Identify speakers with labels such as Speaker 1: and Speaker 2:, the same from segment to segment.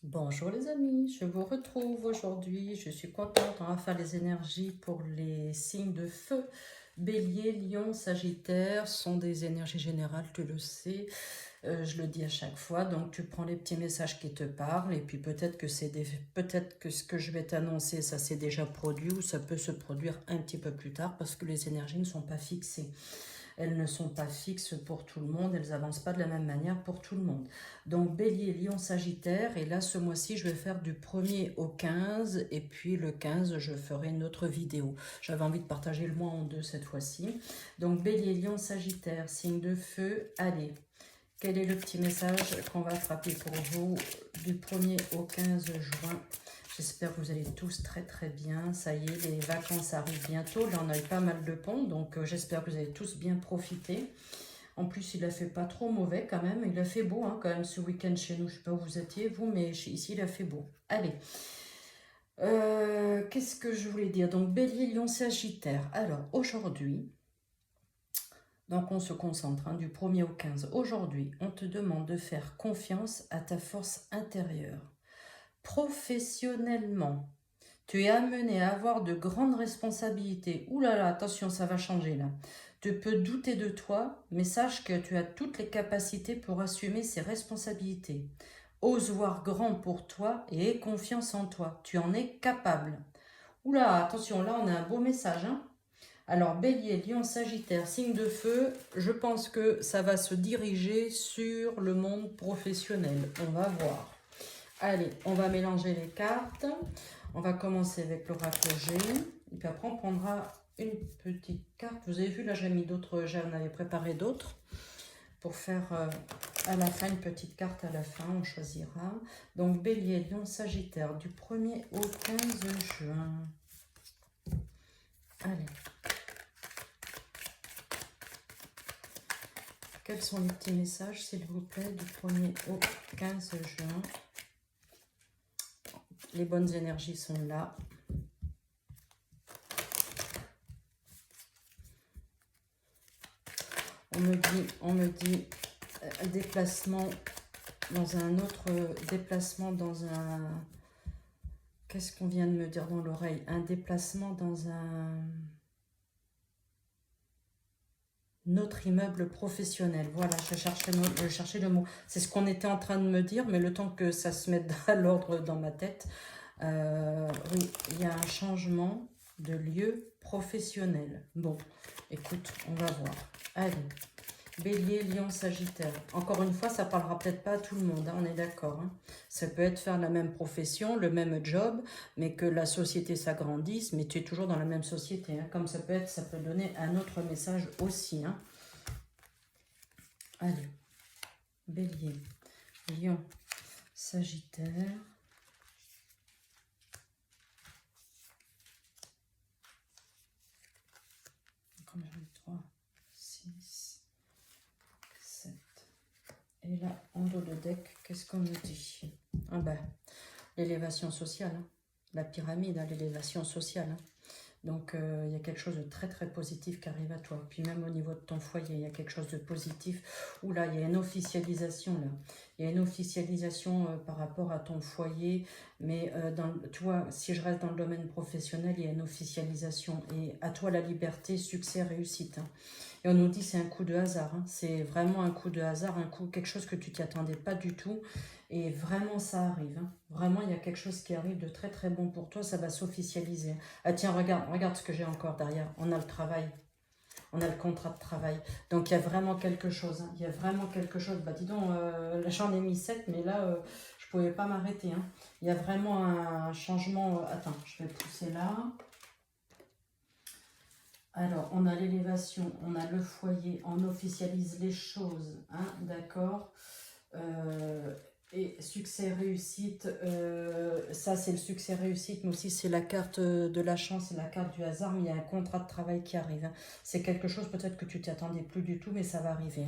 Speaker 1: Bonjour les amis, je vous retrouve aujourd'hui. Je suis contente, on va faire les énergies pour les signes de feu. Bélier, Lion, Sagittaire sont des énergies générales, tu le sais. Je le dis à chaque fois, donc tu prends les petits messages qui te parlent et puis peut-être que peut-être que ce que je vais t'annoncer, ça s'est déjà produit ou ça peut se produire un petit peu plus tard parce que les énergies ne sont pas fixées. Elles ne sont pas fixes pour tout le monde, elles n'avancent pas de la même manière pour tout le monde. Donc Bélier, Lion, Sagittaire, et là ce mois-ci je vais faire du 1er au 15, et puis le 15 je ferai une autre vidéo. J'avais envie de partager le mois en deux cette fois-ci. Donc Bélier, Lion, Sagittaire, signe de feu, allez. Quel est le petit message qu'on va attraper pour vous du 1er au 15 juin? J'espère que vous allez tous très très bien. Ça y est, les vacances arrivent bientôt. Là, on a eu pas mal de ponts, donc j'espère que vous allez tous bien profiter. En plus, il a fait pas trop mauvais quand même. Il a fait beau quand même ce week-end chez nous. Je ne sais pas où vous étiez, vous, mais ici, il a fait beau. Allez. Qu'est-ce que je voulais dire? Donc, Bélier, Lion, Sagittaire. Alors, aujourd'hui, donc on se concentre du 1er au 15. Aujourd'hui, on te demande de faire confiance à ta force intérieure. Professionnellement, tu es amené à avoir de grandes responsabilités. Ouh là là, attention, ça va changer là. Tu peux douter de toi, mais sache que tu as toutes les capacités pour assumer ces responsabilités. Ose voir grand pour toi et aie confiance en toi. Tu en es capable. Ouh là, attention, là on a un beau message. Alors, Bélier, Lion, Sagittaire, signe de feu, je pense que ça va se diriger sur le monde professionnel. On va voir. Allez, on va mélanger les cartes. On va commencer avec l'oracle G. Et puis après, on prendra une petite carte. Vous avez vu, là, j'ai mis d'autres, j'en avais préparé d'autres. Pour faire à la fin une petite carte à la fin, on choisira. Donc, Bélier, Lion, Sagittaire, du 1er au 15 juin. Allez. Quels sont les petits messages, s'il vous plaît, du 1er au 15 juin? Les bonnes énergies sont là. On me dit déplacement dans un autre déplacement dans un... Qu'est-ce qu'on vient de me dire dans l'oreille? Un déplacement dans un autre immeuble professionnel. Voilà, je cherchais le mot. C'est ce qu'on était en train de me dire, mais le temps que ça se mette à l'ordre dans ma tête, oui, il y a un changement de lieu professionnel. Bon, écoute, on va voir. Allez, Bélier, Lion, Sagittaire. Encore une fois, ça parlera peut-être pas à tout le monde, on est d'accord. Ça peut être faire la même profession, le même job, mais que la société s'agrandisse, mais tu es toujours dans la même société. Comme ça peut donner un autre message aussi. Allez, Bélier, Lion, Sagittaire. Combien? 3, 6, 7. Et là, en dos de deck, qu'est-ce qu'on nous dit? Ah ben, l'élévation sociale, la pyramide, l'élévation sociale. Donc, il y a quelque chose de très très positif qui arrive à toi. Puis même au niveau de ton foyer, il y a quelque chose de positif. Oula, il y a une officialisation là. Il y a une officialisation par rapport à ton foyer. Mais tu vois, si je reste dans le domaine professionnel, il y a une officialisation. Et à toi la liberté, succès, réussite. Et on nous dit c'est un coup de hasard. C'est vraiment un coup de hasard, quelque chose que tu t'y attendais pas du tout. Et vraiment, ça arrive. Vraiment, il y a quelque chose qui arrive de très très bon pour toi. Ça va s'officialiser. Ah tiens, regarde ce que j'ai encore derrière. On a le travail. On a le contrat de travail. Donc, il y a vraiment quelque chose. Il y a vraiment quelque chose. Bah, dis donc, là, j'en ai mis 7, mais là, je pouvais pas m'arrêter. Il y a vraiment un changement. Attends, je vais pousser là. Alors, on a l'élévation, on a le foyer, on officialise les choses. D'accord. Et succès, réussite, ça c'est le succès, réussite, mais aussi c'est la carte de la chance, c'est la carte du hasard, mais il y a un contrat de travail qui arrive. C'est quelque chose peut-être que tu t'y attendais plus du tout, mais ça va arriver.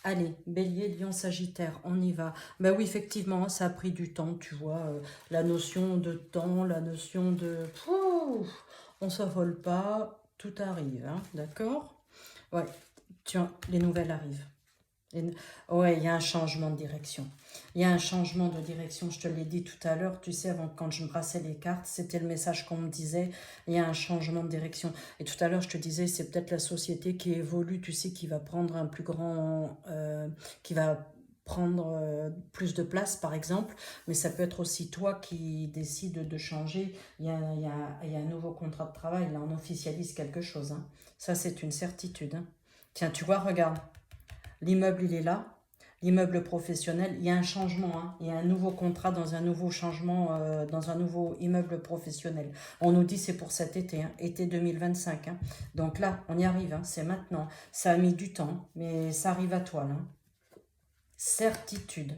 Speaker 1: Allez, Bélier, Lion, Sagittaire, on y va. Ben oui, effectivement, ça a pris du temps, tu vois, la notion de temps, la notion de... on s'envole pas, tout arrive, d'accord? Ouais, tiens, les nouvelles arrivent. Et- ouais, il y a un changement de direction. Il y a un changement de direction, je te l'ai dit tout à l'heure, tu sais, avant, quand je me brassais les cartes, c'était le message qu'on me disait, il y a un changement de direction. Et tout à l'heure, je te disais, c'est peut-être la société qui évolue, tu sais, qui va prendre un plus grand, qui va prendre plus de place, par exemple, mais ça peut être aussi toi qui décides de changer. Il y a un nouveau contrat de travail, là, on officialise quelque chose, hein. Ça, c'est une certitude, hein. Tiens, tu vois, regarde. L'immeuble, il est là. L'immeuble professionnel, il y a un changement, hein. Il y a un nouveau contrat dans un nouveau changement, dans un nouveau immeuble professionnel. On nous dit c'est pour cet été, hein, été 2025, hein. Donc là, on y arrive, hein, c'est maintenant. Ça a mis du temps, mais ça arrive à toi, là. Certitude.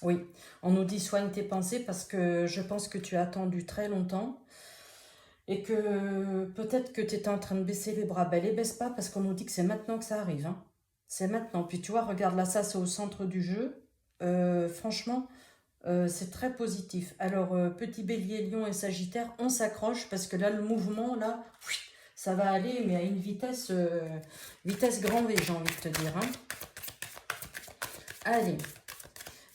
Speaker 1: Oui, on nous dit soigne tes pensées parce que je pense que tu as attendu très longtemps et que peut-être que tu étais en train de baisser les bras. Ben, les baisse pas parce qu'on nous dit que c'est maintenant que ça arrive, hein. C'est maintenant. Puis tu vois, regarde là, ça c'est au centre du jeu. Franchement, c'est très positif. Alors, petit bélier, lion et sagittaire, on s'accroche parce que là, le mouvement, là, ça va aller, mais à une vitesse, vitesse grand V, j'ai envie de te dire, hein. Allez,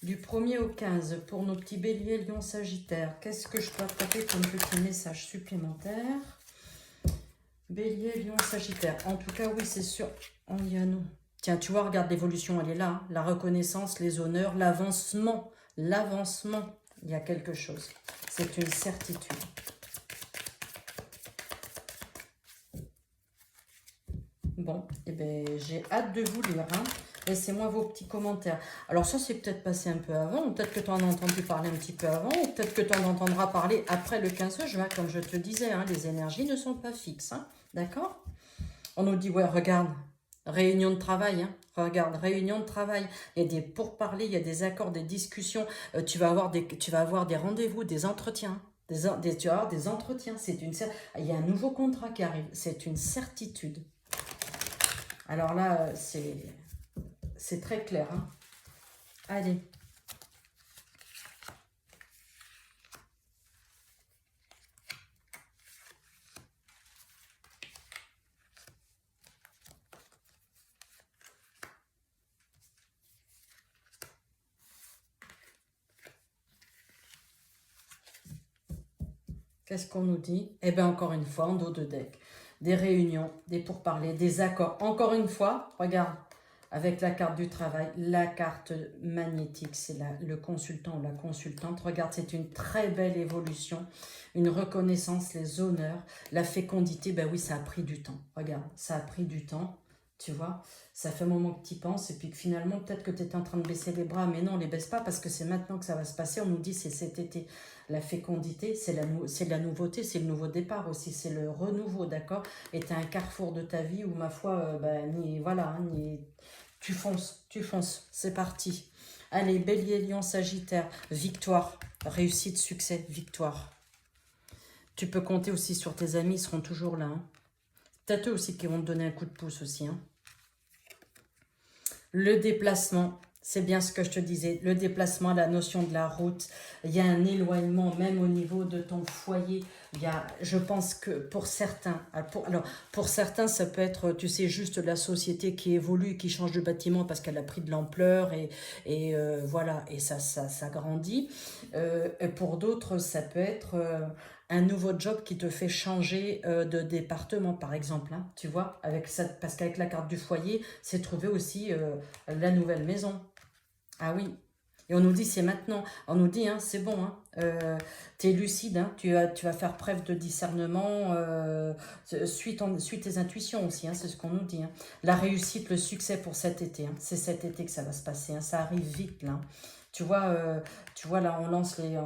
Speaker 1: du 1er au 15, pour nos petits béliers, lion, sagittaire, qu'est-ce que je dois taper comme petit message supplémentaire? Bélier, lion, sagittaire. En tout cas, oui, c'est sûr. On y a nous. Tiens, tu vois, regarde, l'évolution, elle est là, hein. La reconnaissance, les honneurs, l'avancement. L'avancement, il y a quelque chose. C'est une certitude. Bon, eh ben, j'ai hâte de vous lire, hein. Laissez-moi vos petits commentaires. Alors ça, c'est peut-être passé un peu avant, ou peut-être que tu en as entendu parler un petit peu avant, ou peut-être que tu en entendras parler après le 15 juin, comme je te disais, hein, les énergies ne sont pas fixes, hein. D'accord? On nous dit, ouais, regarde, réunion de travail, hein. Regarde, réunion de travail. Il y a des pourparlers, il y a des accords, des discussions. Tu vas avoir des rendez-vous, des entretiens. Tu vas avoir des entretiens. Il y a un nouveau contrat qui arrive. C'est une certitude. Alors là, c'est très clair, hein. Allez. Qu'est-ce qu'on nous dit? Eh bien, encore une fois, en dos de deck. Des réunions, des pourparlers, des accords. Encore une fois, regarde, avec la carte du travail, la carte magnétique, c'est le consultant ou la consultante. Regarde, c'est une très belle évolution, une reconnaissance, les honneurs, la fécondité. Ben oui, ça a pris du temps. Regarde, ça a pris du temps. Tu vois, ça fait un moment que tu y penses et puis que finalement, peut-être que tu es en train de baisser les bras, mais non, on les baisse pas parce que c'est maintenant que ça va se passer. On nous dit c'est cet été. La fécondité, c'est la nouveauté, c'est le nouveau départ aussi, c'est le renouveau, d'accord? Et tu un carrefour de ta vie où, ma foi, voilà, hein, tu fonces, c'est parti. Allez, bélier, lion, sagittaire, victoire, réussite, succès, victoire. Tu peux compter aussi sur tes amis, ils seront toujours là, hein. Peut-être eux aussi qui vont te donner un coup de pouce aussi, hein. Le déplacement, c'est bien ce que je te disais. Le déplacement, la notion de la route. Il y a un éloignement même au niveau de ton foyer. Je pense que pour certains, pour certains, ça peut être, tu sais, juste la société qui évolue, qui change de bâtiment parce qu'elle a pris de l'ampleur et voilà, et ça grandit. Et pour d'autres, ça peut être un nouveau job qui te fait changer de département, par exemple, hein, tu vois, parce qu'avec la carte du foyer, c'est trouver aussi la nouvelle maison. Ah oui. Et on nous dit c'est maintenant. On nous dit hein, c'est bon. Hein, tu es lucide. Hein, tu vas faire preuve de discernement. Suis tes intuitions aussi. Hein, c'est ce qu'on nous dit. Hein. La réussite, le succès pour cet été. Hein, c'est cet été que ça va se passer. Hein, ça arrive vite là. Tu vois là, on lance les.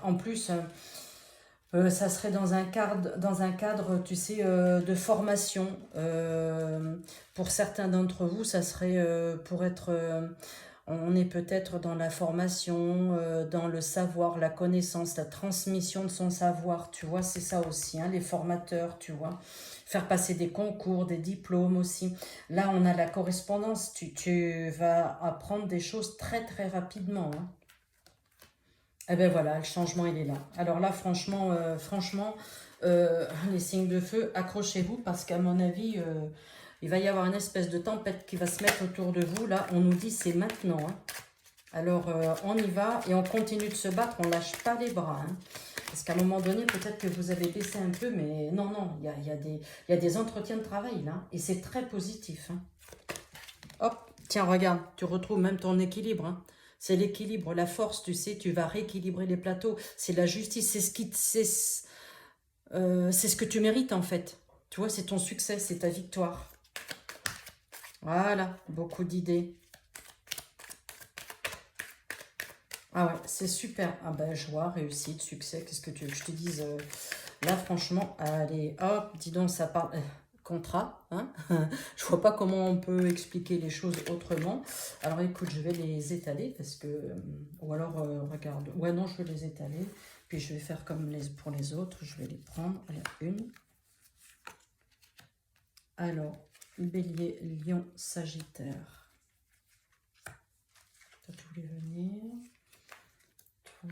Speaker 1: En plus. Ça serait dans un cadre, tu sais, de formation. Pour certains d'entre vous, ça serait pour être... on est peut-être dans la formation, dans le savoir, la connaissance, la transmission de son savoir. Tu vois, c'est ça aussi, hein, les formateurs, tu vois. Faire passer des concours, des diplômes aussi. Là, on a la correspondance. Tu vas apprendre des choses très, très rapidement, hein. Eh ben voilà, le changement, il est là. Alors là, franchement, les signes de feu, accrochez-vous parce qu'à mon avis, Il va y avoir une espèce de tempête qui va se mettre autour de vous. Là, on nous dit c'est maintenant. Hein. Alors, on y va et on continue de se battre. On ne lâche pas les bras. Hein. Parce qu'à un moment donné, peut-être que vous avez baissé un peu. Mais non, non, il y a des entretiens de travail là. Et c'est très positif. Hein. Hop, tiens, regarde. Tu retrouves même ton équilibre. Hein. C'est l'équilibre, la force, tu sais. Tu vas rééquilibrer les plateaux. C'est la justice. C'est ce que tu mérites en fait. Tu vois, c'est ton succès, c'est ta victoire. Voilà, beaucoup d'idées. Ah ouais, c'est super. Ah ben, joie, réussite, succès, qu'est-ce que tu veux que je te dise là, franchement, allez, hop, dis donc, ça parle... contrat, hein. Je vois pas comment on peut expliquer les choses autrement. Alors, écoute, je vais les étaler parce que... ou alors, regarde. Ouais, non, je vais les étaler. Puis, je vais faire comme pour les autres. Je vais les prendre. Allez, une. Alors, Bélier, Lion, Sagittaire. Toi, tu voulais venir. Toi,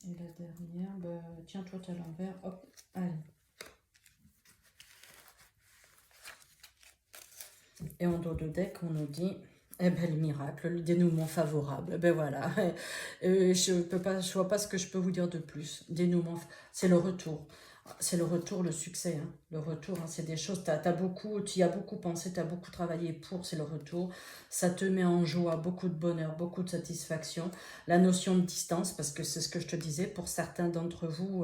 Speaker 1: et la dernière, bah, tiens, toi, tu as l'envers. Hop, allez. Et en dos de deck, on nous dit, eh ben, le miracle, le dénouement favorable. Ben voilà, je vois pas ce que je peux vous dire de plus. Dénouement, c'est le retour. C'est le retour, le succès. Hein. Le retour, hein, c'est des choses, tu y as beaucoup pensé, tu as beaucoup travaillé pour, c'est le retour. Ça te met en joie, beaucoup de bonheur, beaucoup de satisfaction. La notion de distance, parce que c'est ce que je te disais, pour certains d'entre vous,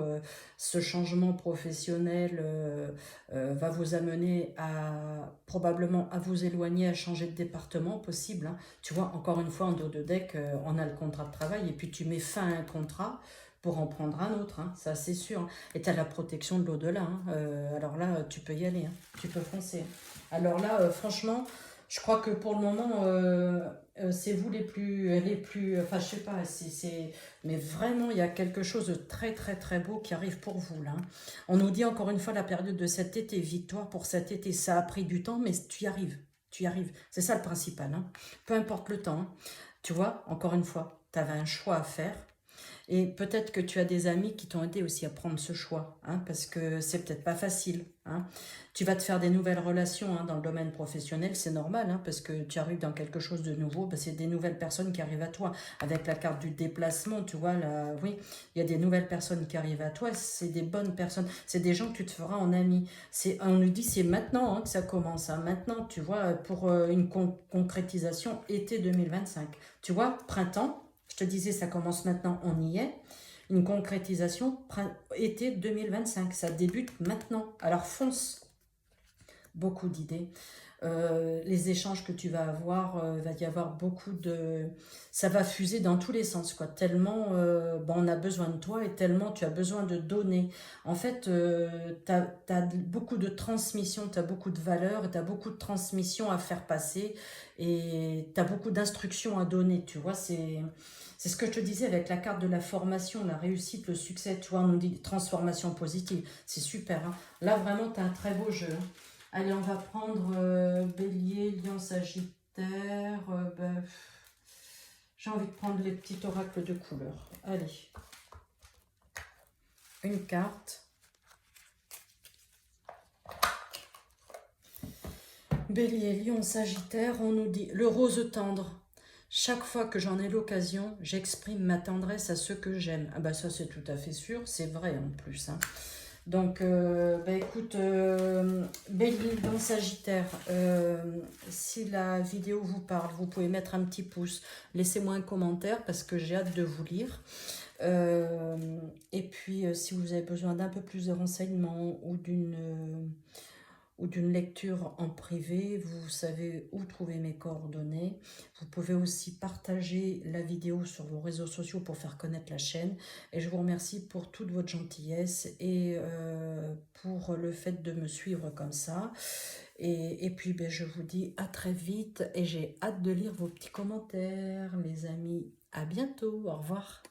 Speaker 1: ce changement professionnel va vous amener à probablement à vous éloigner, à changer de département, possible. Hein. Tu vois, encore une fois, en dos de deck, on a le contrat de travail et puis tu mets fin à un contrat pour en prendre un autre, hein, ça c'est sûr. Hein. Et tu as la protection de l'au-delà. Hein. Alors là, tu peux y aller, hein. Tu peux foncer. Hein. Alors là, franchement, je crois que pour le moment, c'est vous les plus, enfin je sais pas, mais vraiment il y a quelque chose de très très très beau qui arrive pour vous là. On nous dit encore une fois la période de cet été, victoire pour cet été, ça a pris du temps, mais tu y arrives, tu y arrives. C'est ça le principal, hein. Peu importe le temps, hein. Tu vois, encore une fois, tu avais un choix à faire. Et peut-être que tu as des amis qui t'ont aidé aussi à prendre ce choix, hein, parce que c'est peut-être pas facile. Hein. Tu vas te faire des nouvelles relations hein, dans le domaine professionnel, c'est normal, hein, parce que tu arrives dans quelque chose de nouveau, c'est des nouvelles personnes qui arrivent à toi. Avec la carte du déplacement, tu vois, là, oui, il y a des nouvelles personnes qui arrivent à toi, c'est des bonnes personnes, c'est des gens que tu te feras en ami. On nous dit c'est maintenant hein, que ça commence, hein, maintenant, tu vois, pour une concrétisation été 2025. Tu vois, printemps. Je te disais, ça commence maintenant, on y est. Une concrétisation, été 2025, ça débute maintenant. Alors fonce, beaucoup d'idées. Les échanges que tu vas avoir, va y avoir beaucoup de... Ça va fuser dans tous les sens, quoi. Tellement on a besoin de toi et tellement tu as besoin de donner. En fait, tu as beaucoup de transmission, tu as beaucoup de valeurs, tu as beaucoup de transmission à faire passer et tu as beaucoup d'instructions à donner, tu vois. C'est ce que je te disais avec la carte de la formation, la réussite, le succès, tu vois, on nous dit transformation positive. C'est super, hein. Là, vraiment, tu as un très beau jeu, hein. Allez, on va prendre Bélier, Lion, Sagittaire. J'ai envie de prendre les petits oracles de couleur. Allez. Une carte. Bélier, Lion, Sagittaire, on nous dit le rose tendre. Chaque fois que j'en ai l'occasion, j'exprime ma tendresse à ceux que j'aime. Ah bah ça c'est tout à fait sûr, c'est vrai en plus. Hein. Donc, écoute, Bélier dans Sagittaire, si la vidéo vous parle, vous pouvez mettre un petit pouce, laissez-moi un commentaire parce que j'ai hâte de vous lire. Et puis, si vous avez besoin d'un peu plus de renseignements ou d'une lecture en privé, vous savez où trouver mes coordonnées. Vous pouvez aussi partager la vidéo sur vos réseaux sociaux pour faire connaître la chaîne. Et je vous remercie pour toute votre gentillesse et pour le fait de me suivre comme ça. Et puis, je vous dis à très vite et j'ai hâte de lire vos petits commentaires, les amis. À bientôt, au revoir.